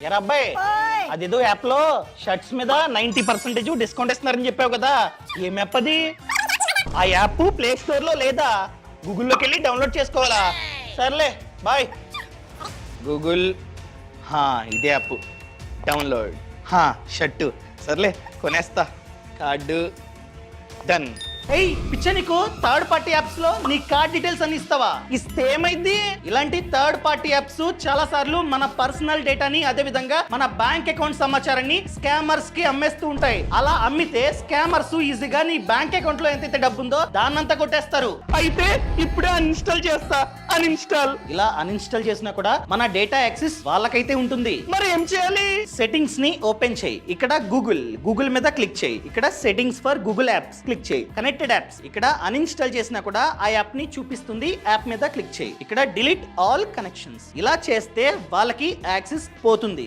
ఎరా అబ్బాయి, అదేదో యాప్ లో షర్ట్స్ మీద 90% డిస్కౌంట్ ఇస్తున్నారని చెప్పావు కదా, ఏం యాప్ అది? ఆ యాప్ ప్లే స్టోర్ లో లేదా గూగుల్లోకి వెళ్ళి డౌన్లోడ్ చేసుకోవాలా? సర్లే బాయ్. గూగుల్, ఇదే యాప్ డౌన్లోడ్. షర్టు సర్లే కొనేస్తా. Card done. ఏయ్ పిచ్చ, నీకు థర్డ్ పార్టీ యాప్స్ లో నీ కార్డ్ డీటెయిల్స్ అని ఇస్తావా? ఇస్తే ఏమైంది? ఇలాంటి థర్డ్ పార్టీ యాప్స్ చాలా సార్లు మన పర్సనల్ డేటాని, అదే విధంగా మన బ్యాంక్ అకౌంట్ సమాచారాన్ని స్కామర్స్ కి అమ్మేస్తూ ఉంటాయి. అలా అమ్మితే స్కామర్స్ ఈజీగా నీ బ్యాంక్ అకౌంట్ లో ఎంతైతే డబ్బు ఉందో దాన్నంతా కొట్టేస్తారు. అయితే ఇప్పుడే అన్ఇన్స్టాల్ చేస్తా. అన్ఇన్స్టాల్. ఇలా అన్ఇన్స్టాల్ చేసినా కూడా మన డేటా యాక్సెస్ వాళ్ళకైతే ఉంటుంది. మరి ఏం చేయాలి? సెట్టింగ్స్ ని ఓపెన్ చేయి. ఇక్కడ గూగుల్ మీద క్లిక్ చేయి. ఇక్కడ settings for Google apps click చేయి. కనెక్టెడ్ యాప్స్ ఇక్కడ అన్ఇన్స్టాల్ చేసినా కూడా ఆ యాప్ ని చూపిస్తుంది. యాప్ మీద క్లిక్ చేయి. ఇక్కడ డిలీట్ ఆల్ కనెక్షన్స్. ఇలా చేస్తే వాళ్ళకి యాక్సెస్ పోతుంది.